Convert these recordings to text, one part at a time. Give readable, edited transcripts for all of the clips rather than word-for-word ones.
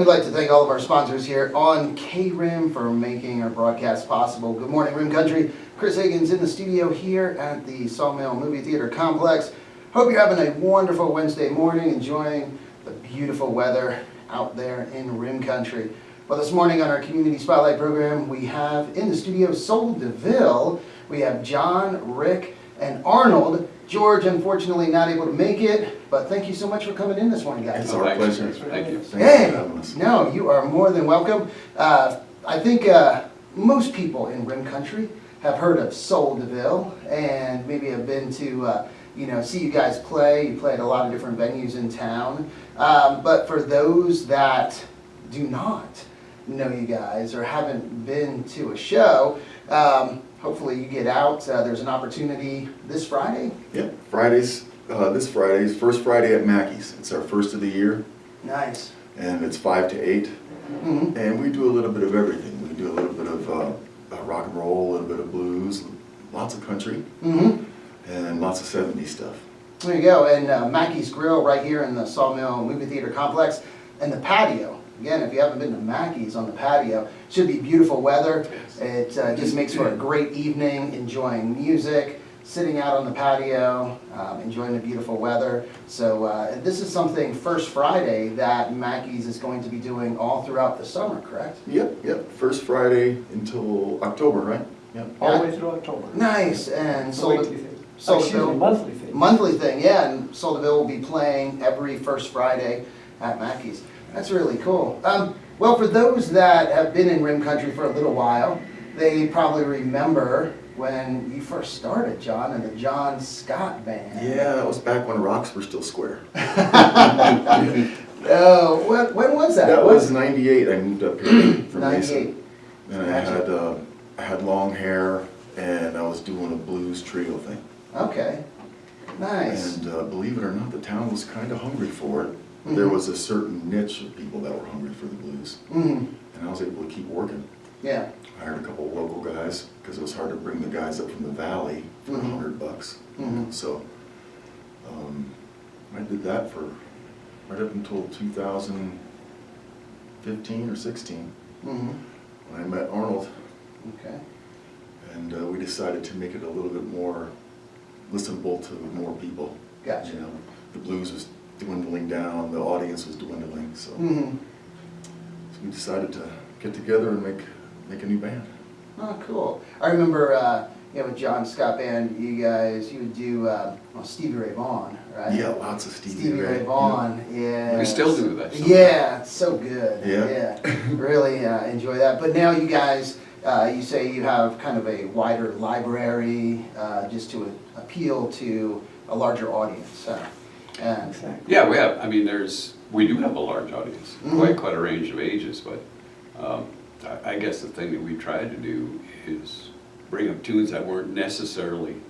we'd like to thank all of our sponsors here on KRIM for making our broadcast possible. Good morning, Rim Country. Chris Higgins in the studio here at the Sawmill Movie Theater Complex. Hope you're having a wonderful Wednesday morning, enjoying the beautiful weather out there in Rim Country. Well, this morning on our Community Spotlight program, we have in the studio Sol DeVille. We have John, Rick, and Arnold. George, unfortunately, not able to make it, but thank you so much for coming in this morning, guys. It's our pleasure. Thank you. Hey, no, you are more than welcome. I think most people in Rim Country have heard of Sol DeVille and maybe have been to see you guys play. You play at a lot of different venues in town. But for those that do not know you guys or haven't been to a show, hopefully you get out. There's an opportunity this Friday. Yep, Fridays. This Friday's first Friday at Mackey's. It's our first of the year. Nice. And it's 5 to 8. Mm-hmm. And we do a little bit of everything. We do a little bit of rock and roll, a little bit of blues, lots of country, and lots of 70s stuff. There you go. And Mackey's Grill right here in the Sawmill Movie Theater Complex. And the patio. Again, if you haven't been to Mackey's on the patio, should be beautiful weather. It just makes for a great evening, enjoying music, sitting out on the patio, enjoying the beautiful weather. So this is something First Friday that Mackey's is going to be doing all throughout the summer, correct? Yep. First Friday until October, right? Yep. All the way through October. Nice. And It's a Sol weekly thing. DeVille, Monthly thing. monthly thing, yeah. And Sol DeVille will be playing every First Friday at Mackey's. That's really cool. Well, for those that have been in Rim Country for a little while, they probably remember when you first started, John, in the John Scott Band. Yeah, that was back when rocks were still square. Oh, when was that? That was 98. I moved up here from 98. Mesa. And I had long hair, and I was doing a blues trio thing. Okay, nice. And believe it or not, the town was kind of hungry for it. There was a certain niche of people that were hungry for the blues. And I was able to keep working. Yeah. I hired a couple of local guys because it was hard to bring the guys up from the valley for $100. So I did that for right up until 2015 or 16 when I met Arnold. Okay. And we decided to make it a little bit more listenable to more people. Gotcha. You know, the blues was dwindling down, the audience was dwindling, so, so we decided to get together and make a new band. Oh, cool. I remember, with John Scott Band, you would do Stevie Ray Vaughan, right? Yeah, lots of Stevie Ray Vaughan, yeah. We still do that. Yeah, it's so good. Yeah. Really enjoy that. But now you guys, you say you have kind of a wider library just to appeal to a larger audience. And Yeah, we have. I mean, we do have a large audience, quite a range of ages. But I guess the thing that we tried to do is bring up tunes that weren't necessarily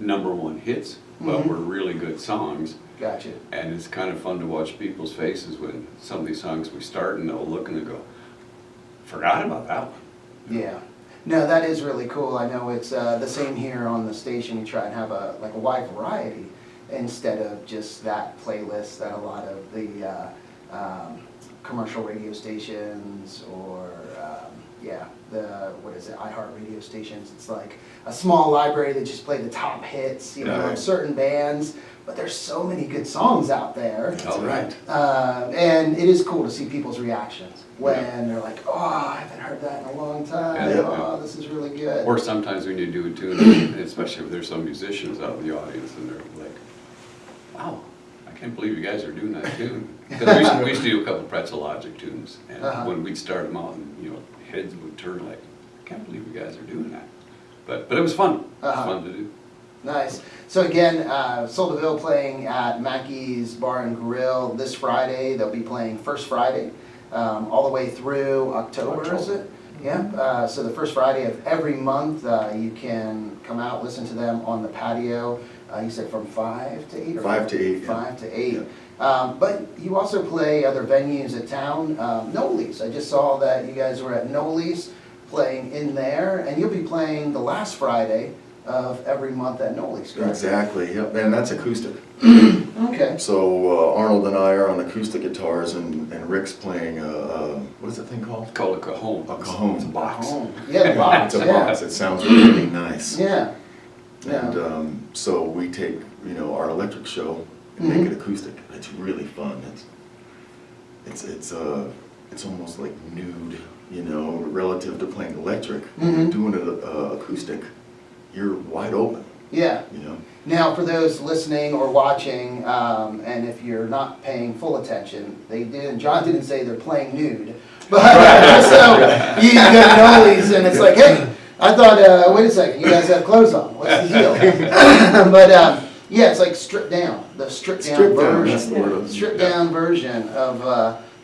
#1 hits, but were really good songs. Gotcha. And it's kind of fun to watch people's faces when some of these songs we start and they'll look and they'll go, "Forgot about that one." Yeah. No, that is really cool. I know it's the same here on the station. We try and have a wide variety instead of just that playlist that a lot of the commercial radio stations or iHeart radio stations. It's like a small library that just play the top hits, of certain bands. But there's so many good songs out there. That's right. And it is cool to see people's reactions when they're like, "Oh, I haven't heard that in a long time. Oh, this is really good." Or sometimes when you do a tune, and especially if there's some musicians out in the audience and they're like, "Wow, I can't believe you guys are doing that tune." Because we used to do a couple of Pretzel Logic tunes, and when we'd start them out, and heads would turn like, "I can't believe you guys are doing that." But it was fun. It was fun to do. Nice. So again, Sol DeVille playing at Mackey's Bar and Grill this Friday. They'll be playing First Friday all the way through October. Is it? Yeah. So the first Friday of every month, you can come out, listen to them on the patio. You said from 5 to 8? Or 5 to 8. 5 to 8. But you also play other venues at town. Noli's. I just saw that you guys were at Noli's playing in there, and you'll be playing the last Friday of every month at Noli's, correct? Exactly, yep, and that's acoustic. Okay. So Arnold and I are on acoustic guitars, and Rick's playing what is that thing called? It's called a cajon. A cajon. It's a box. Oh, yeah, the box, It's a yeah. box. It sounds really nice. Yeah. Yeah. And so we take, you know, our electric show and make it acoustic. It's really fun. It's almost like nude, you know, relative to playing electric. Doing it acoustic, you're wide open. Yeah. You know. Now, for those listening or watching, and if you're not paying full attention, John didn't say they're playing nude, but so you go to Noli's and it's like, hey, I thought, wait a second, you guys have clothes on. What's the deal? But yeah, it's like stripped down, the stripped down Stripped down, that's version, the word. stripped down version of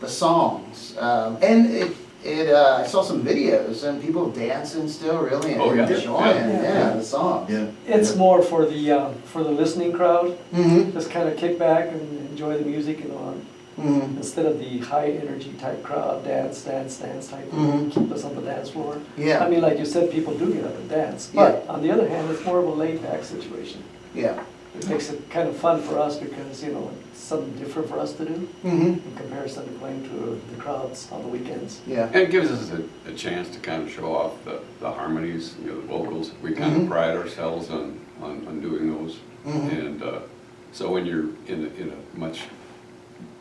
the songs, and I saw some videos and people dancing still, really, and Oh, yeah. enjoying, Yeah. the songs. Yeah. It's more for the listening crowd. Mm-hmm. Just kind of kick back and enjoy the music, you know, Mm-hmm. instead of the high energy type crowd, dance type, Mhm. keep us on the dance floor. Yeah. I mean, like you said, people do get up and dance, Yeah. but on the other hand, it's more of a laid back situation. Yeah. It makes it kind of fun for us because, you know, it's something different for us to do Mm-hmm. in comparison to playing to the crowds on the weekends. Yeah. And it gives us a chance to kind of show off the harmonies, you know, the vocals. We kind Mhm. of pride ourselves on doing those. Mhm. And so when you're in a much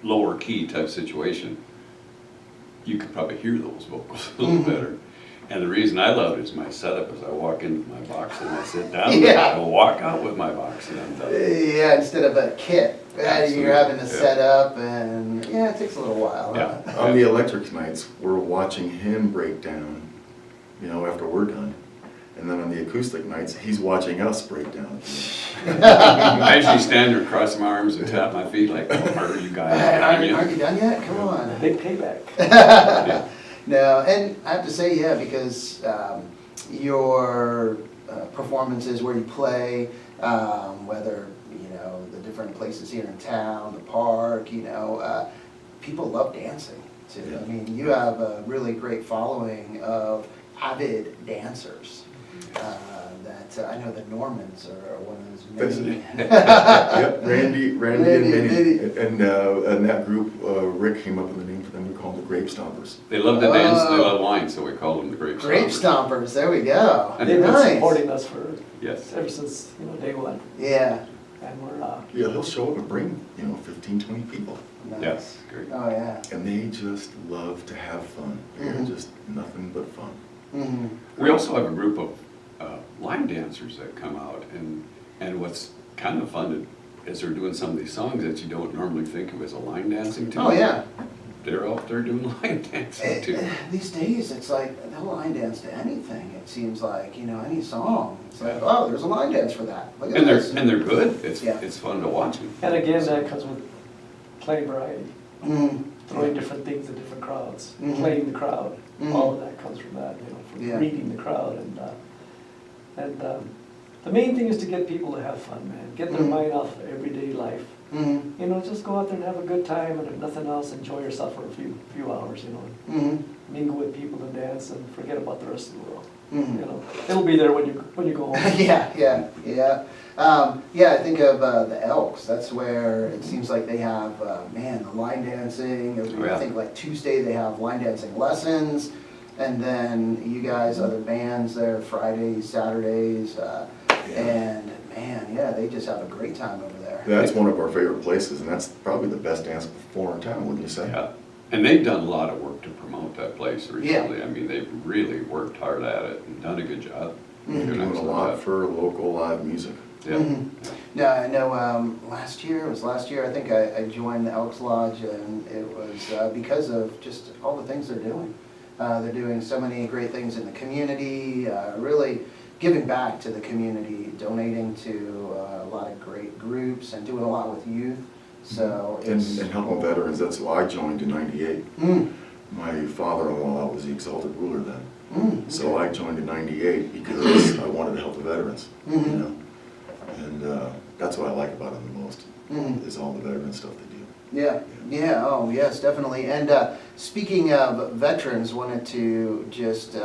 lower key type situation, you could probably hear those vocals a little Mhm. better. And the reason I love it is my setup is I walk into my box and I sit down, Yeah. and I walk out with my box and I'm done. Yeah, instead of a kit, Absolutely. you're having to Yeah. set up, and yeah, it takes a little while. Yeah. On the electric nights, we're watching him break down, you know, after we're done. And then on the acoustic nights, he's watching us break down. I usually stand there, cross my arms and tap my feet like, are you guys done yet?" Aren't you done yet? Come on. Big payback. Yeah. No, and I have to say, yeah, because your performances where you play, whether, you know, the different places here in town, the park, you know, people love dancing too. Yeah. I mean, you have a really great following of avid dancers. That I know the Normans are one of those many. Yep, Randy and Randy, Minnie. And that group, Rick came up with a name for them, we call them the Grape Stompers. They love to dance, they Oh. love wine, so we call them the Grape Stompers. Grape Stompers, there we go. They've been Nice. supporting us for, Yes. ever since, you know, day one. Yeah, And we're, Yeah, he'll show up and bring, you know, 15, 20 people. nice. Yes, great. Oh, yeah. And they just love to have fun. They're Mhm. just nothing but fun. Mm-hmm. We also have a group of line dancers that come out, and what's kind of fun is they're doing some of these songs that you don't normally think of as a line dancing tune. Oh, yeah. They're out there doing line dancing too. These days, it's like they'll line dance to anything. It seems like, you know, any song. It's like, oh, there's a line dance for that. Look at And this. they're good. It's Yeah. it's fun to watch them. and again, that comes with playing variety, Mhm. throwing different things at different crowds, Mhm. playing the crowd. Mhm. All of that comes from that, you know, from Yeah. reading the crowd. And the main thing is to get people to have fun, man. Get their Mhm. mind off of everyday life. Mhm. You know, just go out there and have a good time, and if nothing else, enjoy yourself for a few hours, you know. Mhm. Mingle with people and dance and forget about the rest of the world. Mhm. You know, it'll be there when you go home. Yeah, yeah, yeah. Yeah, I think of the Elks. That's where it seems like they have, man, the line dancing. Oh, yeah. I think like Tuesday they have line dancing lessons. And then you guys, other bands there, Fridays, Saturdays. And man, yeah, they just have a great time over there. That's one of our favorite places, and that's probably the best dance floor in town, wouldn't you say? Yeah. And they've done a lot of work to promote that place Yeah. recently. I mean, they've really worked hard at it and done a good job. Mhm. Doing Doing a excellent lot job. for local live music. Yeah. Mhm. No, I know, last year, I think I joined the Elks Lodge, and it was because of just all the things they're doing. They're doing so many great things in the community, really giving back to the community, donating to a lot of great groups, and doing a lot with youth, so And it's... helping veterans, that's why I joined in '98. Mm, My father-in-law was the exalted ruler then. mm, So I joined in '98 because I wanted to help the veterans, you Mhm. know? And that's what I like about them the most, Mhm. is all the veteran stuff they do. Yeah, yeah, oh, yes, definitely. And speaking of veterans, wanted to just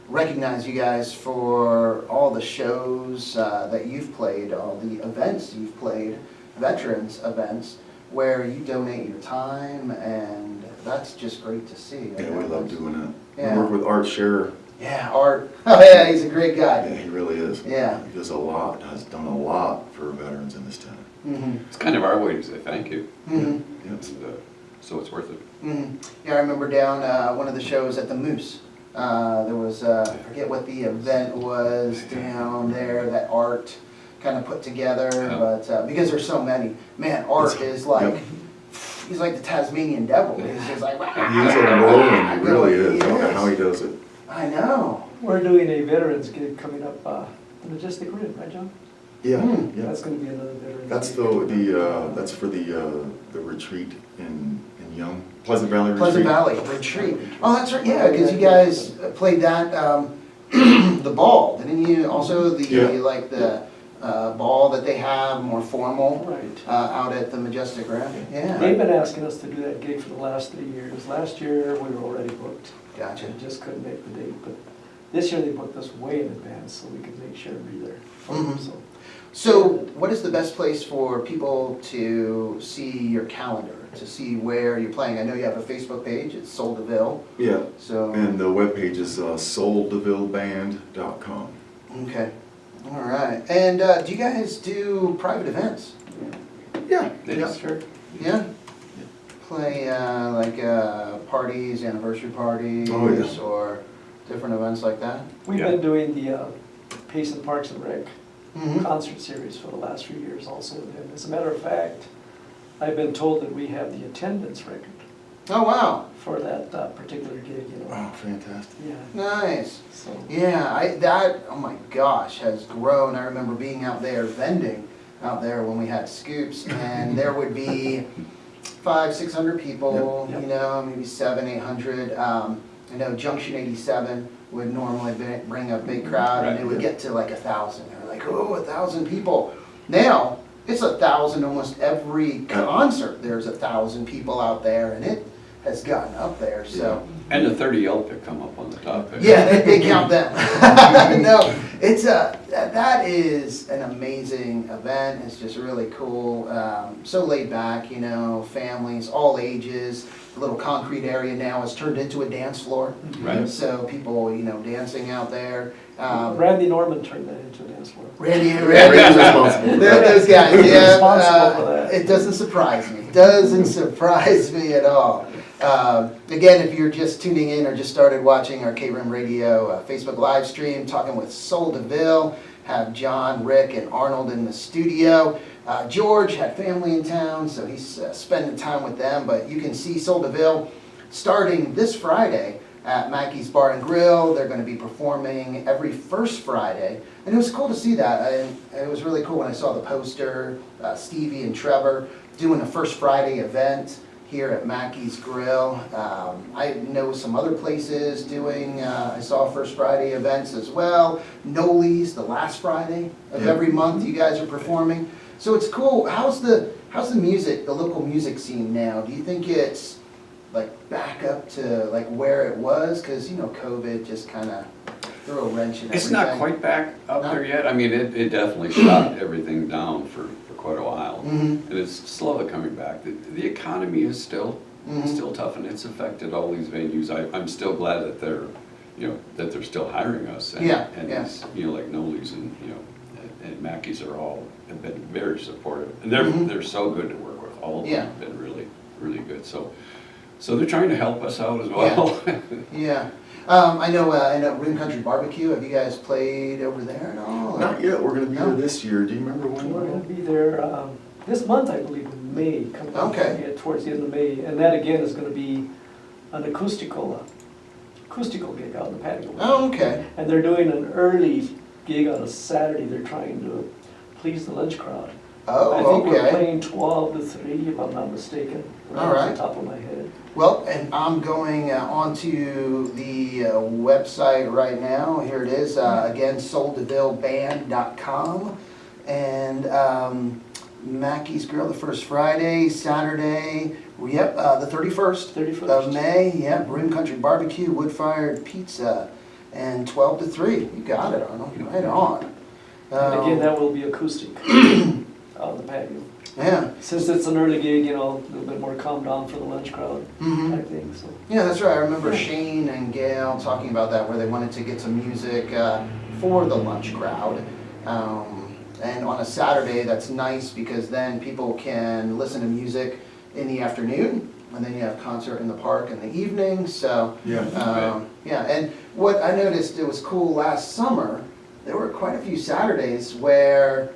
recognize you guys for all the shows that you've played, all the events you've played veterans events where you donate your time, and that's just great to see. Yeah, we love doing that. Yeah. We work with Art Scherer. Yeah, Art. Oh yeah, he's a great Yeah, guy. he really is. Yeah. He does a lot, has done a lot for veterans in this town. Mm-hmm. It's kind of our way to say thank you. Mm-hmm. Yeah. And, so it's worth it. Mm-hmm. Yeah, I remember down one of the shows at the Moose. There was, I forget what the event was down there that Art kind of put together, but because there's so many, man, Art is like, he's like the Tasmanian devil. He's just like, He's a whirlwind, he really is. I don't know how he does it. I know. We're doing a veterans gig coming up, the Majestic Rim, right, John? Yeah, Hmm. yeah. That's gonna be another veterans. That's gig. that's for the retreat in Young, Pleasant Valley Retreat. Pleasant Valley Retreat. Oh, that's right, yeah, because you guys played that, the ball, didn't you? Also the, Yeah. like the ball that they have, more formal, Right. out at the Majestic Rim. Yeah, They've been asking us to do that gig for the last 3 years. Last year, we were already booked. gotcha. I just couldn't make the date, but this year they booked us way in advance so we could make sure to be there. Mhm. So, So what is the best place for people to see your calendar, to see where you're playing? I know you have a Facebook page, it's Sol DeVille, Yeah, so, and the webpage is soldevilleband.com. okay, all right. And do you guys do private events? Yeah, They yeah. just sure. Yeah? Play like parties, anniversary parties, Oh, yeah. or different events like that? we've Yeah. been doing the Payson Parks and Rec Mhm. concert series for the last few years also. And as a matter of fact, I've been told that we have the attendance record Oh, wow, for that particular gig, you know. Oh, fantastic. Yeah, nice. so. Yeah, that, oh my gosh, has grown. I remember being out there vending out there when we had scoops, and there would be 500-600 people, Yep. you know, maybe 700-800. I know Junction 87 would normally bring a big crowd, and Right, it would yeah. get to like 1,000. They were like, oh, 1,000 people. Now, it's 1,000 almost every concert. There's 1,000 people out there, and it has gotten up there, so. And the 30 Elpic come up on the top there. Yeah, they count them. No, it's that is an amazing event. It's just really cool. So laid back, you know, families, all ages. The little concrete area now has turned into a dance floor. Right. So people, you know, dancing out there. Randy Norman turned that into a dance floor. Randy, Randy's responsible for that. those guys, yeah. Responsible for that. It doesn't surprise me. Doesn't surprise me at all. Again, if you're just tuning in or just started watching our KRIM Radio Facebook live stream, talking with Sol DeVille, have John, Rick, and Arnold in the studio. George had family in town, so he's spending time with them. But you can see Sol DeVille starting this Friday at Mackey's Bar and Grill. They're going to be performing every first Friday. And it was cool to see that. And it was really cool when I saw the poster, Stevie and Trevor doing a first Friday event here at Mackey's Grill. I know some other places doing, I saw First Friday events as well. Noli's, the last Friday of Yeah. every month you guys are performing. So it's cool. How's the music, the local music scene now? Do you think it's like back up to like where it was? Because, you know, COVID just kind of threw a wrench in everything. It's not quite back up No? there yet. I mean, it definitely shot everything down for quite a while. Mhm. And it's slowly coming back. The economy is still Mhm. tough, and it's affected all these venues. I'm still glad that they're, you know, that they're still hiring us. And, Yeah, and yeah. these, you know, like Noli's and, you know, and Mackey's are all, have been very supportive. And Mhm. they're so good to work with. All of them Yeah. have been really, really good. So they're trying to help us out as well. Yeah. I know Rim Country Barbecue, have you guys played over there at all? or- Not yet, we're gonna be No. there this year. Do you remember when? We're gonna be there this month, I believe, in May, coming up. Okay. Yeah, towards the end of May. And that again is gonna be an acoustical gig out in the patio. Oh, okay. And they're doing an early gig on a Saturday. They're trying to please the lunch crowd. Oh, I think we're okay. playing 12 to 3, if I'm not mistaken. All Off right. the top of my head. Well, and I'm going onto the website right now. Here it is, again, soldevilleband.com. And Mackey's Grill, the first Friday, Saturday, the 31st 31st. of May. Yep, Rim Country Barbecue, wood-fired pizza, and 12 to 3. You got it, Arnold, right on. And again, that will be acoustic on the patio. Yeah. Since it's an early gig, you know, a little bit more calm down for the lunch crowd Mhm. type thing, so. Yeah, that's right. I remember Shane and Gail talking about that, where they wanted to get some music for the lunch crowd. And on a Saturday, that's nice because then people can listen to music in the afternoon, and then you have concert in the park in the evening. So, Yeah. yeah. And what I noticed, it was cool last summer. There were quite a few Saturdays where,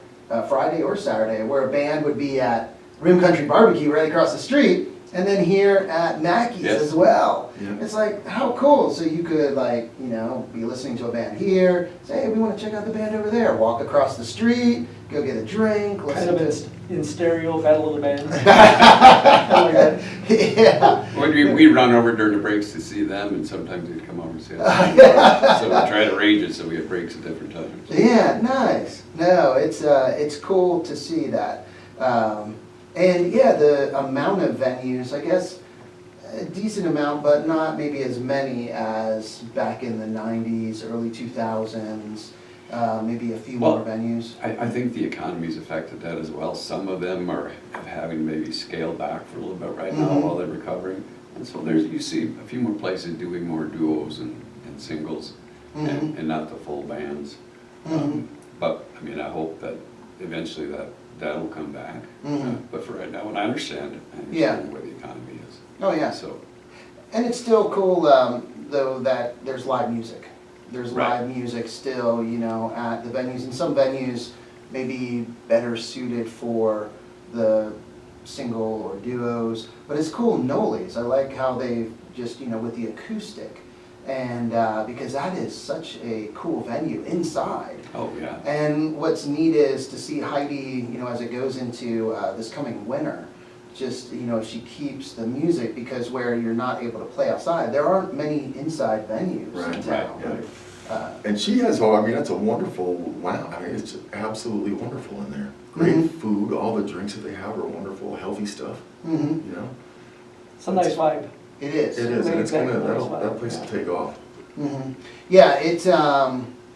Friday or Saturday, where a band would be at Rim Country Barbecue right across the street, and then here at Mackey's Yes. as well. Yeah. It's like, how cool. So you could, like, you know, be listening to a band here, say, hey, we want to check out the band over there. Walk across the street, go get a drink, Kind listen of in stereo, Battle of the Bands. to... Yeah. When we run over during the breaks to see them, and sometimes they'd come over and see us. So we try to arrange it so we have breaks at different times. Yeah, nice. No, it's cool to see that. And yeah, the amount of venues, I guess, a decent amount, but not maybe as many as back in the 90s, early 2000s, maybe a few more Well, venues. I think the economy's affected that as well. Some of them are having maybe scaled back for a little bit right now Mhm. while they're recovering. And so you see a few more places doing more duos and singles Mhm. and not the full bands. Mhm. But, I mean, I hope that eventually that'll come back. Mhm. But for right now, and I understand Yeah. where the economy is. Oh, yeah. So, And it's still cool, though, that there's live music. There's Right. live music still, you know, at the venues. And some venues may be better suited for the single or duos. But it's cool, Noli's. I like how they just, you know, with the acoustic. And because that is such a cool venue inside. oh, yeah. And what's neat is to see Heidi, you know, as it goes into this coming winter, just, you know, she keeps the music, because where you're not able to play outside, there aren't many inside venues in Right, town. yeah. And she has, I mean, that's a wonderful, wow, I mean, it's absolutely wonderful in there. Great Mhm. food, all the drinks that they have are wonderful, healthy stuff, Mm-hmm. you know? It's a nice vibe. It is. It is, and it's gonna, Exactly. that place will take off. Mhm. Yeah, it's,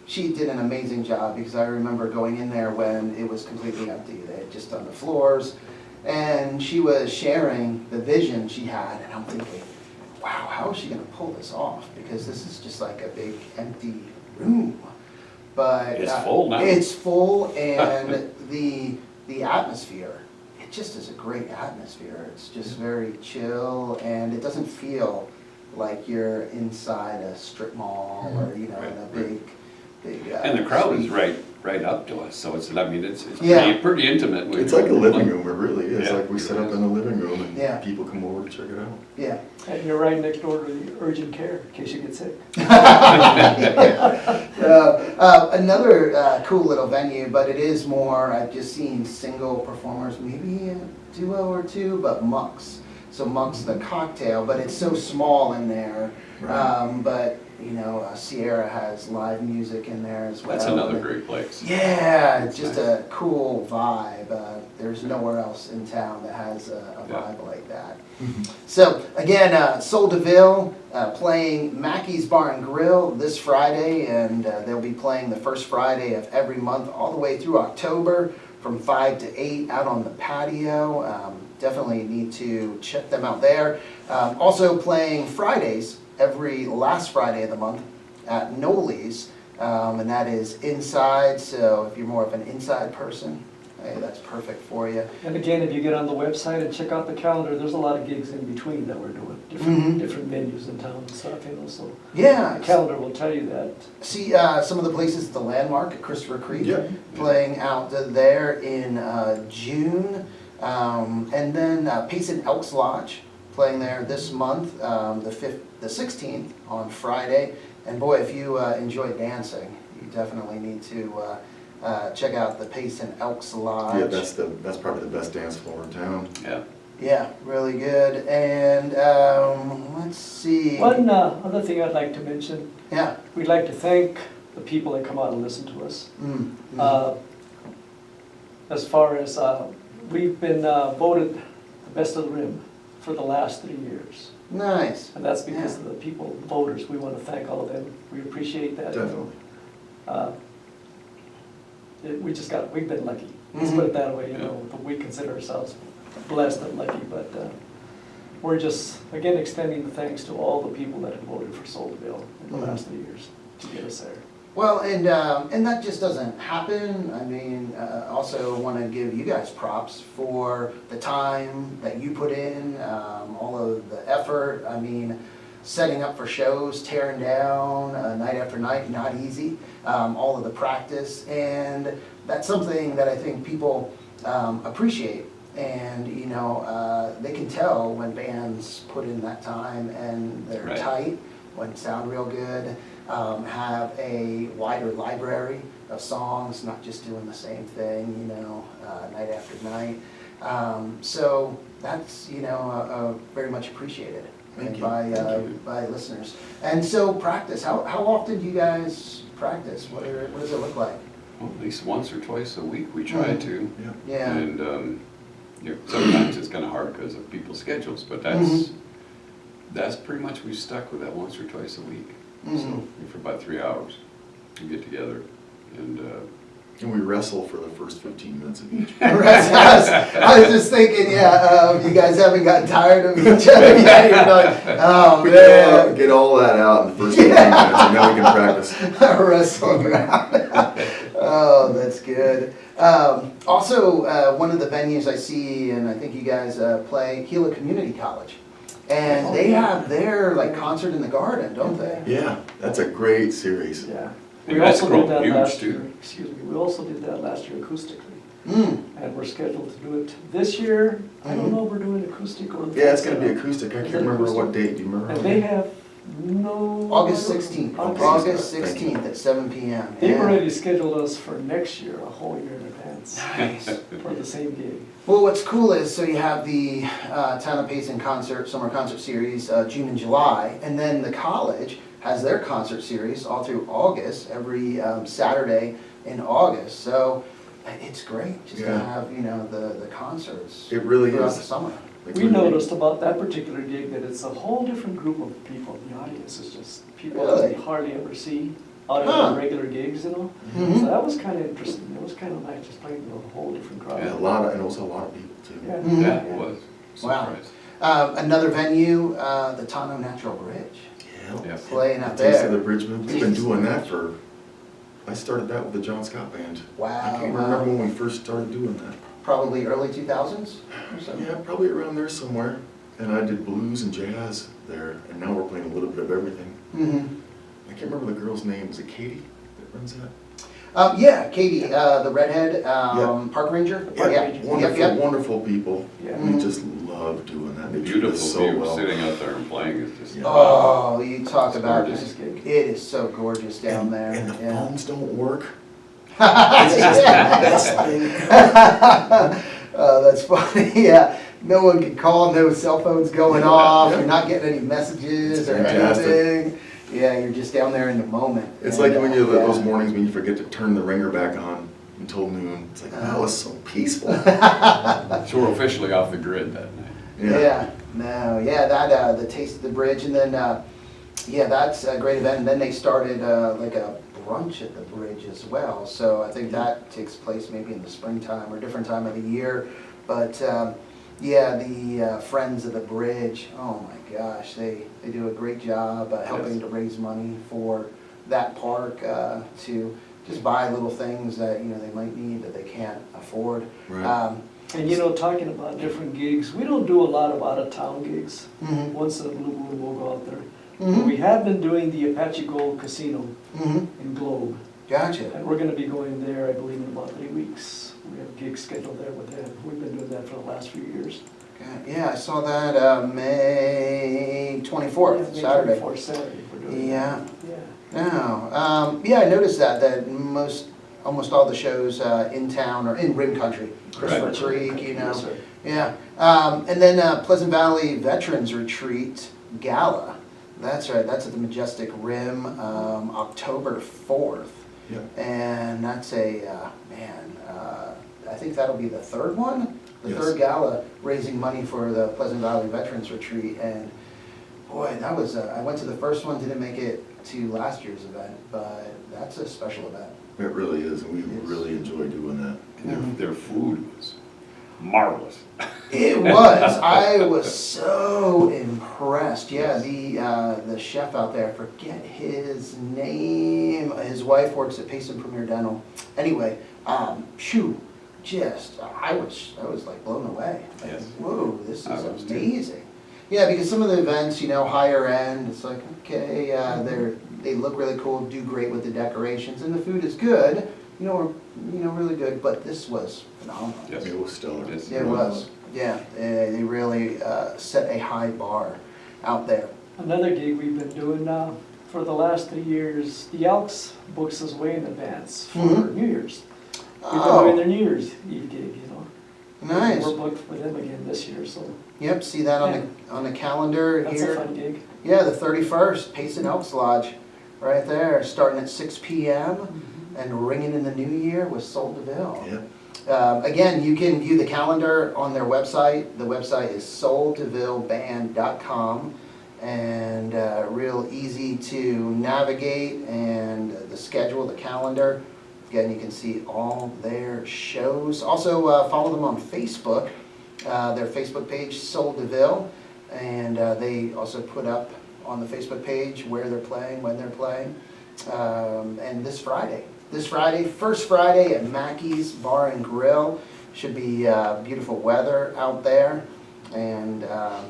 she did an amazing job, because I remember going in there when it was completely empty. They had just done the floors, and she was sharing the vision she had, and I'm thinking, wow, how is she gonna pull this off? Because this is just like a big empty room. But It's full now. It's full, and the atmosphere, it just is a great atmosphere. It's just very chill, and it doesn't feel like you're inside a strip mall or, you know, in a big. And the crowd is suite. right up to us, so it's, I mean, it's Yeah. pretty intimate. when It's like a you're living playing. room, it really is, Yeah, like we it set up is. in the living room Yeah. and people come over to check it out. Yeah. And you're right next door to the urgent care in case you get sick. Another cool little venue, but it is more, I've just seen single performers, maybe a duo or two, but Muck's. So Muck's the cocktail, but it's so small in there. Right. But, you know, Sierra has live music in there as well. That's another great place. Yeah, it's just Nice. a cool vibe. There's nowhere else in town that has a Yeah. vibe like that. So again, Sol DeVille playing Mackey's Bar and Grill this Friday, and they'll be playing the first Friday of every month all the way through October from 5 to 8 out on the patio. Definitely need to check them out there. Also playing Fridays, every last Friday of the month at Noli's, and that is inside, so if you're more of an inside person, hey, that's perfect for you. And again, if you get on the website and check out the calendar, there's a lot of gigs in between that we're doing, Mhm. different venues in town and stuff, you know, so Yeah, the calendar will tell you that. see some of the places, the Landmark at Christopher Creek, Yeah. playing out there in June, and then Payson Elks Lodge playing there this month, the 16th on Friday. And boy, if you enjoy dancing, you definitely need to check out the Payson Elks Lodge. Yeah, that's probably the best dance floor in town. Yeah. Yeah, really good. And let's see. One other thing I'd like to mention, Yeah. we'd like to thank the people that come out and listen to us. Mm. As far as, we've been voted the best of the Rim for the last 3 years. Nice. And that's because of the people, voters. We want to thank all of them. We appreciate that. Definitely. We've been lucky. Let's put it that way, you know, we consider ourselves blessed and lucky, but we're just, again, extending the thanks to all the people that have voted for Sol DeVille in the last 3 years to get us there. Well, and that just doesn't happen. I mean, also want to give you guys props for the time that you put in, all of the effort. I mean, setting up for shows, tearing down night after night, not easy. All of the practice, and that's something that I think people appreciate. And you know, they can tell when bands put in that time and they're Right. tight, when sound real good, have a wider library of songs, not just doing the same thing, you know, night after night. So that's, you know, very much appreciated Thank you. by Thank you. by listeners. And so practice. How often do you guys practice? What does it look like? Well, at least once or twice a week we try to. Yeah. Yeah. And you know, sometimes it's kind of hard because of people's schedules, but that's pretty much, we stuck with that once or twice a week. So for about 3 hours, we get together and And we wrestle for the first 15 minutes of each. I was just thinking, you guys haven't gotten tired of each other yet. You're like, oh We man, get all that out in the first 15 minutes, and now we can practice. wrestling around. Oh, that's good. Also, one of the venues I see, and I think you guys play, Gila Community College. And they have their like concert in the garden, don't they? Yeah, that's a great series. Yeah. And We that's also did that huge, last too. year, excuse me, we also did that last year acoustically. Mm. And we're scheduled to do it this year. I don't know if we're doing acoustic or. Yeah, it's gonna be acoustic. I can't remember what date. Do you remember? And they have no. August 16th. August August 16th. 16th at 7 p.m. They've Yeah. already scheduled us for next year, a whole year in advance, Nice. for the same gig. Well, what's cool is, so you have the Town of Payson concert, summer concert series, June and July, and then the college has their concert series all through August, every Saturday in August. So it's great just to Yeah. have, you know, the concerts It really throughout is. the summer. Like, We noticed about that particular gig that it's a whole different group of people. The audience is just people that Really? we hardly ever see out Huh. of regular gigs, you know? Mhm. So that was kind of interesting. It was kind of nice, just playing to a whole different crowd. And a lot of, and also a lot of people too. Yeah. Mhm. yeah, it was. Wow. Surprise. Another venue, the Tono Natural Bridge, Yeah. Yeah. playing out Taste of the there. Bridge movement. We've been doing that for, I started that with the John Scott Band. Wow. I can't remember when we first started doing that. Probably early 2000s or so. Yeah, probably around there somewhere. And I did blues and jazz there, and now we're playing a little bit of everything. Mm-hmm. I can't remember the girl's name. Is it Katie that runs that? Yeah, Katie, the redhead park ranger. Wonderful, wonderful people. Yeah. We just love doing that. They treat Beautiful us so view, well. sitting out there and playing is just. Yeah. Oh, you talk It's about gorgeous. this gig. It is so gorgeous down And- there. And the yeah. phones don't work. Yeah. That's the thing. Oh, that's funny. Yeah, no one can call. No cell phones going Yeah. off. Yeah. You're not getting any messages It's or fantastic. anything. Yeah, you're just down there in the moment. It's And, like when you yeah. those mornings when you forget to turn the ringer back on until noon. It's like, that was so peaceful. So we're officially off the grid that night. Yeah. No. Yeah. That the Taste of the Bridge, and then yeah, that's a great event. And then they started like a brunch at the bridge as well. So I think that takes place maybe in the springtime or different time of the year. But yeah, the Friends of the Bridge. Oh my gosh, they do a great job helping to raise money for that park to just buy little things that they might need that they can't afford. Right. And you know, talking about different gigs, we don't do a lot of out-of-town gigs. Mhm. Once in a blue moon, we'll go out there. Mhm. We have been doing the Apache Gold Casino Mhm. in Globe, Gotcha. and we're gonna be going there, I believe, in about 3 weeks. We have gigs scheduled there with them. We've been doing that for the last few years. Yeah, I saw that May 24th, Yeah, Saturday. May 24th, Saturday, we're doing Yeah. that. No, yeah, I noticed that almost all the shows in town are in Rim Country, Christopher Right. Creek, Yes, sir. Yeah, and then Pleasant Valley Veterans Retreat Gala. That's right, that's at the Majestic Rim, October 4th. Yeah. And that's I think that'll be the third one? The Yes. third gala, raising money for the Pleasant Valley Veterans Retreat. And boy, that was, I went to the first one, didn't make it to last year's event, but that's a special event. It really is, and we really enjoy doing that. And their food was marvelous. It was. I was so impressed. Yeah, the chef out there, I forget his name. His wife works at Pace and Premier Dental. Anyway, I was like blown away. Like, Yes. whoa, this I is was too. amazing. Yeah, because some of the events, higher end, it's like, okay, they look really cool, do great with the decorations, and the food is good, really good, but this was phenomenal. Yes. It was stellar. Yes. It was, yeah, they really set a high bar out there. Another gig we've been doing for the last 3 years, the Elks books us way in advance for Mhm. New Year's. We've been Oh. doing their New Year's Eve gig, Nice. We're booked with them again this year, so Yep, see that on the calendar that's a here. fun gig. Yeah, the 31st, Payson Elks Lodge, right there, starting at 6 p.m. and ringing in the new year with Sol DeVille. Yeah. Again, you can view the calendar on their website. The website is soldevilleband.com, and real easy to navigate, and the schedule, the calendar. Again, you can see all their shows. Also, follow them on Facebook, their Facebook page, Sol DeVille, and they also put up on the Facebook page where they're playing, when they're playing, and this Friday, first Friday at Mackey's Bar and Grill. Should be beautiful weather out there, and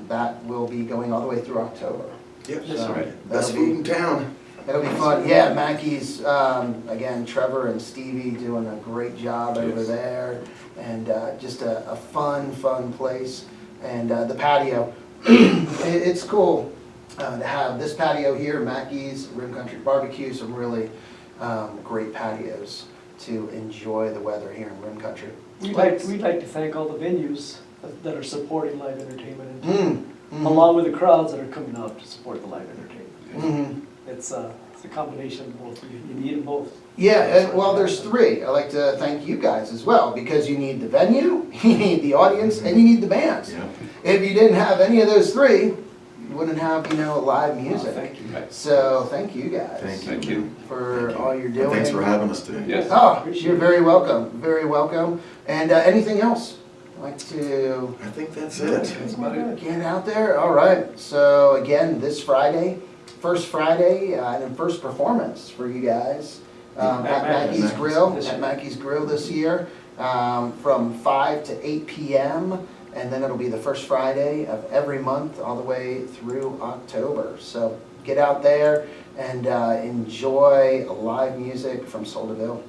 that will be going all the way through October. Yep. That's So right. Best that'll food in town. It'll be fun. Yeah, Mackey's, again, Trevor and Stevie doing a great job over Yes. there, and just a fun place. And the patio, it's cool to have this patio here, Mackey's, Rim Country Barbecue, some really great patios to enjoy the weather here in Rim Country. We'd like to thank all the venues that are supporting live entertainment, and Mm. along with the crowds that are coming out to support the live entertainment. Mhm. It's a combination of both. You need them both. Yeah, well, there's three. I'd like to thank you guys as well, because you need the venue, you need the audience, and you need the bands. Yeah. If you didn't have any of those three, you wouldn't have, live music. Thank you. Right. So, thank you guys. Thank you. For Thank you. all you're And doing. thanks for having us today. Yes. Oh, you're very welcome, very welcome. And anything else? I'd like to I think that's it. That's about it. get out there? All right, so again, this Friday, first Friday, and then first performance for you guys at Mackey's Grill, this year, from 5 to 8 p.m. And then it'll be the first Friday of every month all the way through October. So get out there and enjoy live music from Sol DeVille.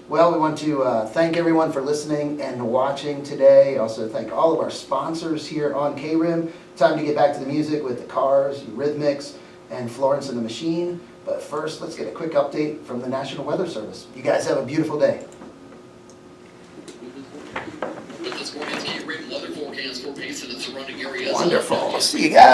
Well, we want to thank everyone for listening and watching today. Also thank all of our sponsors here on KRIM. Time to get back to the music with the Cars, Eurythmics, and Florence and the Machine. But first, let's get a quick update from the National Weather Service. You guys have a beautiful day. With this morning's KRIM weather forecast for Payson and surrounding areas. Wonderful. See you guys.